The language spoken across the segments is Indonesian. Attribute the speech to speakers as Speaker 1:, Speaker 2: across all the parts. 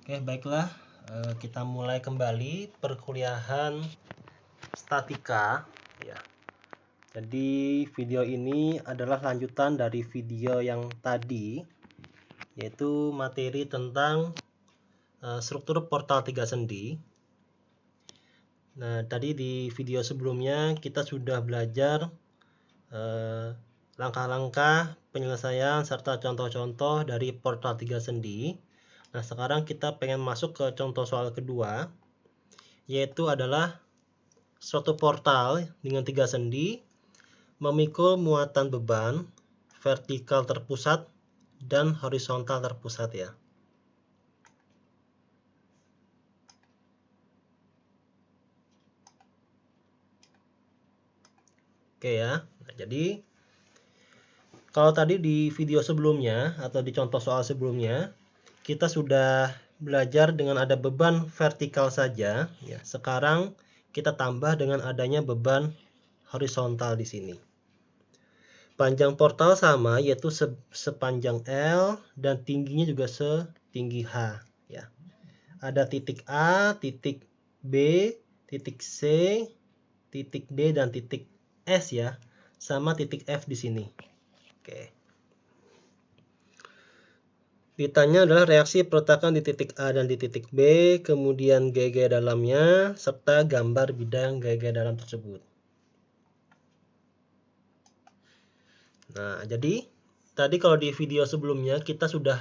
Speaker 1: Oke, baiklah, kita mulai kembali perkuliahan statika ya. Jadi video ini adalah lanjutan dari video yang tadi, yaitu materi tentang struktur portal 3 sendi. Nah, tadi di video sebelumnya kita sudah belajar langkah-langkah penyelesaian serta contoh-contoh dari portal 3 sendi. Nah, sekarang kita pengen masuk ke contoh soal kedua, yaitu adalah suatu portal dengan 3 sendi memikul muatan beban vertikal terpusat dan horizontal terpusat ya. Oke ya. Nah, jadi kalau tadi di video sebelumnya atau di contoh soal sebelumnya kita sudah belajar dengan ada beban vertikal saja ya. Sekarang kita tambah dengan adanya beban horizontal di sini. Panjang portal sama, yaitu sepanjang L dan tingginya juga setinggi H ya. Ada titik A, titik B, titik C, titik D dan titik S ya, sama titik F di sini. Oke. Ditanya adalah reaksi perletakan di titik A dan di titik B, kemudian gaya dalamnya, serta gambar bidang gaya dalam tersebut. Nah, jadi tadi kalau di video sebelumnya kita sudah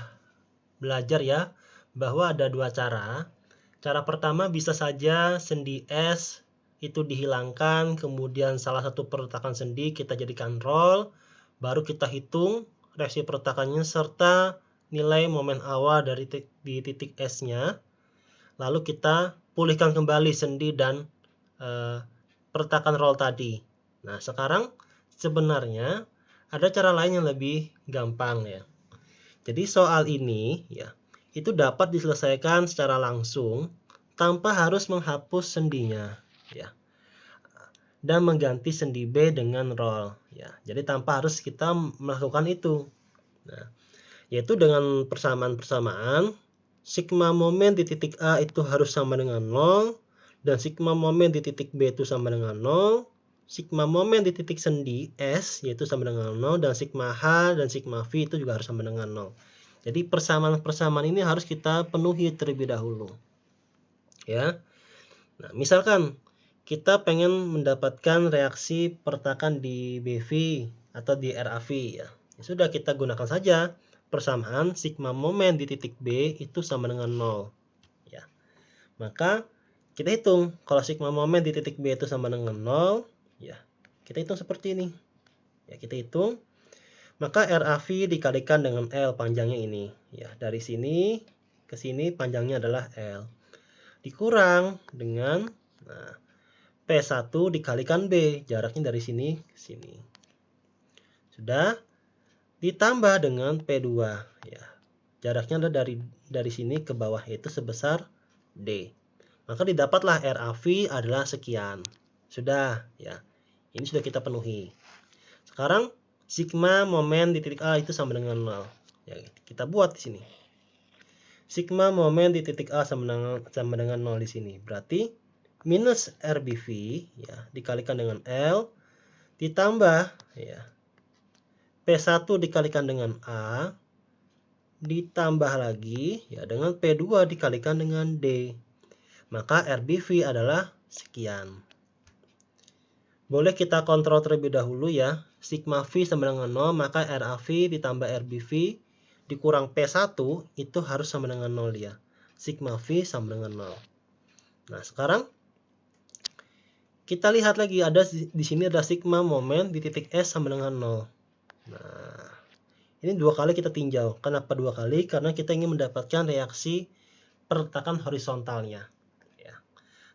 Speaker 1: belajar ya, bahwa ada dua cara. Cara pertama bisa saja sendi S itu dihilangkan, kemudian salah satu perletakan sendi kita jadikan roll, baru kita hitung reaksi perletakannya serta nilai momen awal dari di titik S-nya. Lalu kita pulihkan kembali sendi dan perletakan roll tadi. Nah, sekarang sebenarnya ada cara lain yang lebih gampang ya. Jadi soal ini ya, itu dapat diselesaikan secara langsung tanpa harus menghapus sendinya ya, dan mengganti sendi B dengan roll ya. Jadi tanpa harus kita melakukan itu. Nah, yaitu dengan persamaan sigma momen di titik A itu harus sama dengan 0 dan sigma momen di titik B itu sama dengan 0. Sigma momen di titik sendi S yaitu sama dengan 0 dan sigma H dan sigma V itu juga harus sama dengan 0. Jadi persamaan-persamaan ini harus kita penuhi terlebih dahulu. Ya. Nah, misalkan kita pengen mendapatkan reaksi perletakan di BV atau di RAV ya. Ya sudah, kita gunakan saja persamaan sigma momen di titik B itu sama dengan 0. Ya. Maka kita hitung kalau sigma momen di titik B itu sama dengan 0, ya. Kita hitung seperti ini. Ya, kita hitung. Maka RAV dikalikan dengan L panjangnya ini. Ya, dari sini ke sini panjangnya adalah L. Dikurang dengan P1 dikalikan B, jaraknya dari sini ke sini. Sudah, ditambah dengan P2 ya. Jaraknya adalah dari sini ke bawah, yaitu sebesar D. Maka didapatlah RAV adalah sekian. Sudah ya. Ini sudah kita penuhi. Sekarang sigma momen di titik A itu sama dengan 0. Ya, kita buat di sini. Sigma momen di titik A sama dengan 0 di sini. Berarti minus RBV ya dikalikan dengan L ditambah ya P1 dikalikan dengan A ditambah lagi ya dengan P2 dikalikan dengan D. Maka RBV adalah sekian. Boleh kita kontrol terlebih dahulu ya. Sigma V sama dengan 0, maka RAV ditambah RBV dikurang P1 itu harus sama dengan 0 ya. Sigma V sama dengan 0. Nah, sekarang kita lihat lagi, ada di sini ada sigma momen di titik S sama dengan 0. Nah, ini dua kali kita tinjau. Kenapa dua kali? Karena kita ingin mendapatkan reaksi perletakan horizontalnya. Ya.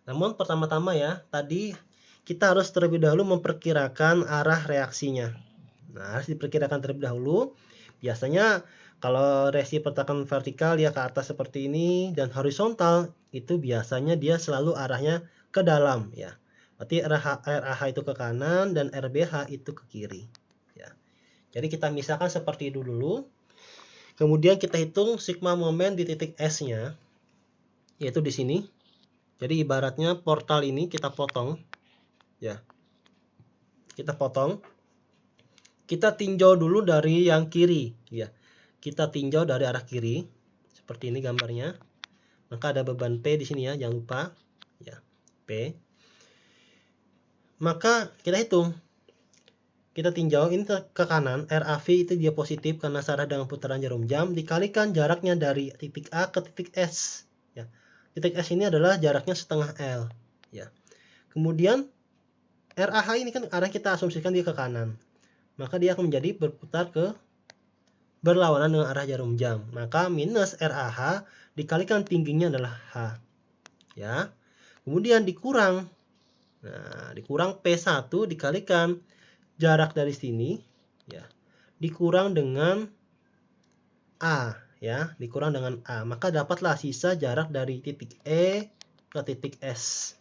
Speaker 1: Namun pertama-tama ya, tadi kita harus terlebih dahulu memperkirakan arah reaksinya. Nah, harus diperkirakan terlebih dahulu. Biasanya kalau reaksi perletakan vertikal ya ke atas seperti ini, dan horizontal itu biasanya dia selalu arahnya ke dalam ya. Berarti RH itu ke kanan dan RBH itu ke kiri. Ya. Jadi kita misalkan seperti itu dulu. Kemudian kita hitung sigma momen di titik S-nya. yaitu di sini. Jadi ibaratnya portal ini kita potong, ya. Kita potong. Kita tinjau dulu dari yang kiri, ya. Kita tinjau dari arah kiri, seperti ini gambarnya. Maka ada beban P di sini ya, jangan lupa, ya. P. Maka kita hitung. Kita tinjau ini ke kanan, RAV itu dia positif karena searah dengan putaran jarum jam, dikalikan jaraknya dari titik A ke titik S. Ya. Titik S ini adalah jaraknya setengah L. Ya. Kemudian RAH ini kan arah kita asumsikan dia ke kanan. Maka dia akan menjadi berlawanan dengan arah jarum jam. Maka minus RAH dikalikan tingginya adalah H. Ya. Kemudian dikurang. Nah, dikurang P1 dikalikan jarak dari sini, ya, dikurang dengan A, ya, dikurang dengan A. Maka dapatlah sisa jarak dari titik E ke titik S.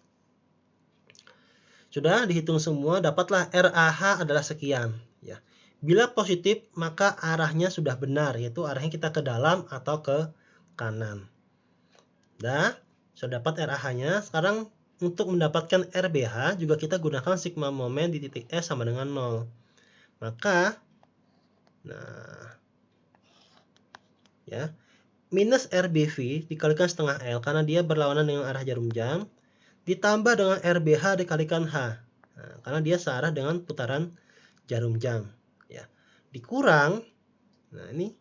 Speaker 1: Sudah dihitung semua, dapatlah RAH adalah sekian, ya. Bila positif, maka arahnya sudah benar, yaitu arahnya kita ke dalam atau ke kanan. Nah, sudah dapat RAH-nya. Sekarang untuk mendapatkan RBH juga kita gunakan sigma momen di titik S sama dengan 0. Maka, nah, ya, minus RBV dikalikan setengah L karena dia berlawanan dengan arah jarum jam, ditambah dengan RBH dikalikan H, nah, karena dia searah dengan putaran jarum jam, ya, dikurang, nah ini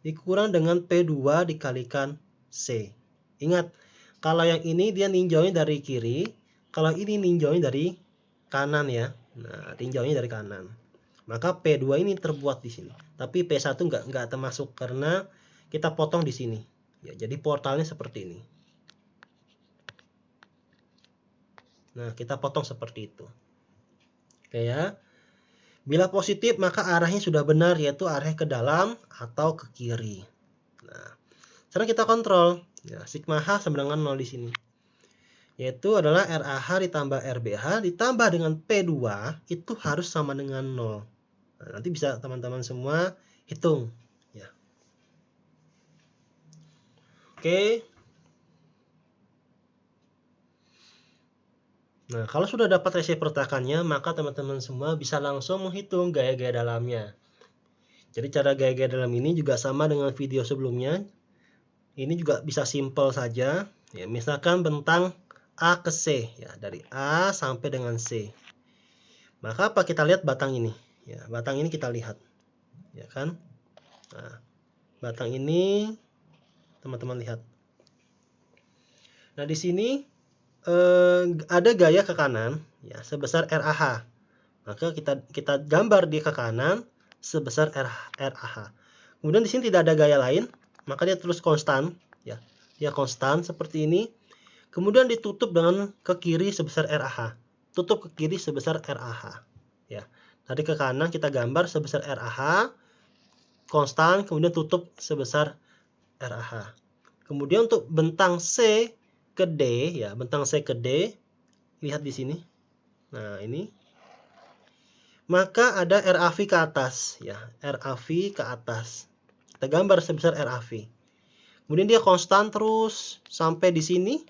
Speaker 1: dikurang dengan P2 dikalikan C. Ingat, kalau yang ini dia ninjaunya dari kiri, kalau ini ninjaunya dari kanan, ya. Nah, tinjaunya dari kanan. Maka P2 ini terbuat di sini. Tapi P1 nggak termasuk karena kita potong di sini. Ya, jadi portalnya seperti ini. Nah, kita potong seperti itu. Oke ya. Bila positif maka arahnya sudah benar, yaitu arahnya ke dalam atau ke kiri. Nah, sekarang kita kontrol. Ya, sigma H sama dengan 0 di sini. Yaitu adalah RAH ditambah RBH ditambah dengan P2 itu harus sama dengan 0. Nah, nanti bisa teman-teman semua hitung, ya. Oke. Nah, kalau sudah dapat resiprotakannya, maka teman-teman semua bisa langsung menghitung gaya-gaya dalamnya. Jadi cara gaya-gaya dalam ini juga sama dengan video sebelumnya. Ini juga bisa simpel saja. Ya, misalkan bentang A ke C, ya, dari A sampai dengan C. Maka apa, kita lihat batang ini. Ya, batang ini kita lihat. Ya kan? Nah, batang ini teman-teman lihat. Nah, di sini ada gaya ke kanan, ya, sebesar RAH. Maka kita gambar di ke kanan sebesar RAH. Kemudian di sini tidak ada gaya lain, maka dia terus konstan, ya. Dia konstan seperti ini. Kemudian ditutup dengan ke kiri sebesar RAH. Tutup ke kiri sebesar RAH, ya. Tadi ke kanan kita gambar sebesar RAH, konstan, kemudian tutup sebesar RAH. Kemudian untuk bentang C ke D, ya, bentang C ke D, lihat di sini. Nah, ini. Maka ada RAV ke atas, ya, RAV ke atas. Kita gambar sebesar RAV. Kemudian dia konstan terus sampai di sini.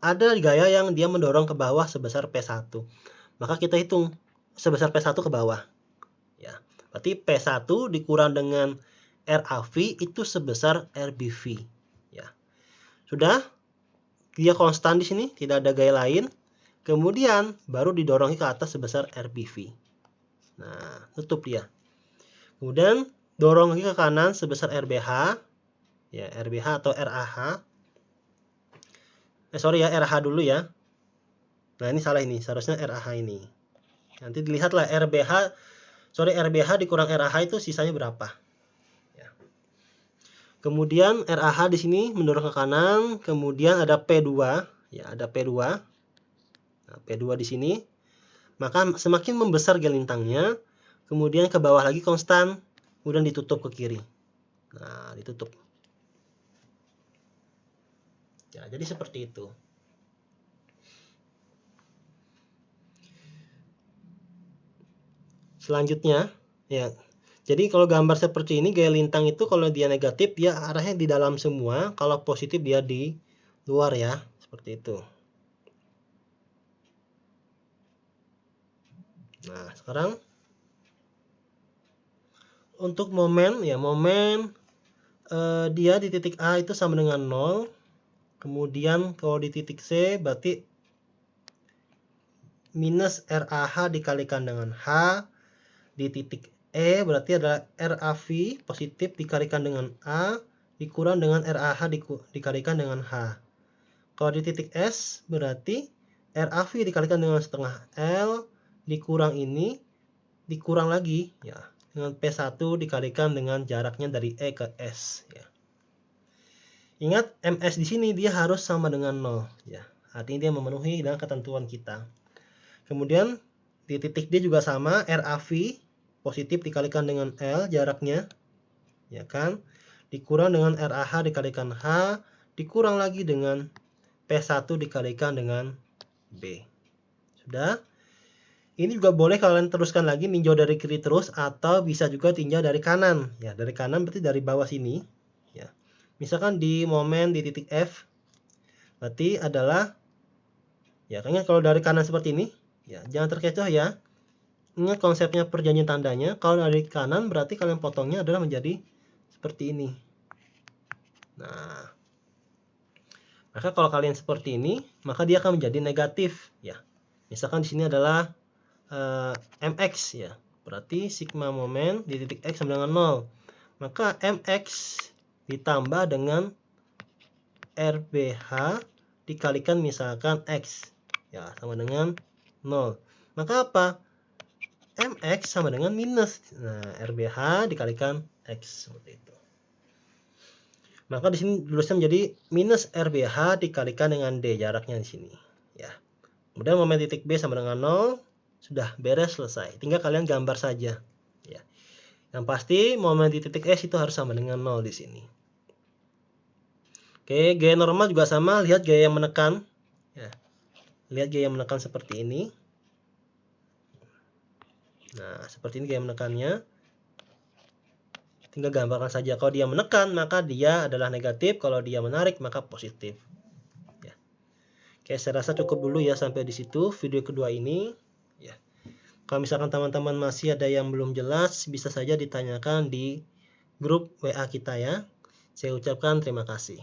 Speaker 1: Ada gaya yang dia mendorong ke bawah sebesar P1. Maka kita hitung sebesar P1 ke bawah. Ya, berarti P1 dikurang dengan RAV itu sebesar RBV. Ya. Sudah? Dia konstan di sini, tidak ada gaya lain. Kemudian baru didorong ke atas sebesar RBV. Nah, tutup dia. Kemudian dorong lagi ke kanan sebesar RBH. Ya, RBH atau RAH. Sorry ya, RH dulu ya. Nah, ini salah ini. Seharusnya RH ini. Nanti dilihatlah RBH dikurang RH itu sisanya berapa. Ya. Kemudian RAH di sini mendorong ke kanan. Kemudian ada P2. Ya, ada P2. Nah, P2 di sini. Maka semakin membesar gelintangnya. Kemudian ke bawah lagi konstan. Kemudian ditutup ke kiri. Nah, ditutup. Ya, jadi seperti itu. Selanjutnya, ya, Jadi kalau gambar seperti ini, gaya lintang itu kalau dia negatif dia arahnya di dalam semua, kalau positif dia di luar ya, seperti itu. Nah, sekarang untuk momen ya, momen dia di titik A itu sama dengan 0. Kemudian kalau di titik C berarti minus RAH dikalikan dengan H. Di titik E berarti adalah RAV positif dikalikan dengan A dikurang dengan RAH dikalikan dengan H. Kalau di titik S berarti RAV dikalikan dengan setengah L dikurang ini dikurang lagi ya dengan P1 dikalikan dengan jaraknya dari E ke S ya. Ingat MS di sini dia harus sama dengan 0 ya. Artinya dia memenuhi dengan ketentuan kita. Kemudian di titik D juga sama, RAV positif dikalikan dengan L jaraknya ya kan, dikurang dengan RAH dikalikan H dikurang lagi dengan P1 dikalikan dengan B. Sudah. Ini juga boleh kalian teruskan lagi ninjau dari kiri terus atau bisa juga tinjau dari kanan ya. Dari kanan berarti dari bawah sini ya. Misalkan di momen di titik F berarti adalah ya, kayaknya kalau dari kanan seperti ini ya, jangan terkecoh ya. Ingat konsepnya perjanjian tandanya, kalau dari kanan berarti kalian potongnya adalah menjadi seperti ini. Nah, maka kalau kalian seperti ini, maka dia akan menjadi negatif ya. Misalkan di sini adalah mx ya. Berarti sigma momen di titik x sama dengan 0. Maka mx ditambah dengan RBH dikalikan misalkan x ya sama dengan 0. Maka apa? Mx sama dengan minus. Nah, RBH dikalikan X seperti itu. Maka di sini tulisnya menjadi minus RBH dikalikan dengan D, jaraknya di sini ya. Kemudian momen titik B sama dengan 0, sudah beres, selesai. Tinggal kalian gambar saja ya. Yang pasti momen di titik S itu harus sama dengan 0 di sini. Oke, gaya normal juga sama, lihat gaya yang menekan ya. Lihat gaya yang menekan seperti ini. Nah, seperti ini gaya menekannya. Tinggal gambarkan saja. Kalau dia menekan, maka dia adalah negatif. Kalau dia menarik, maka positif. Ya. Oke, saya rasa cukup dulu ya sampai di situ video kedua ini. Ya. Kalau misalkan teman-teman masih ada yang belum jelas, bisa saja ditanyakan di grup WA kita ya. Saya ucapkan terima kasih.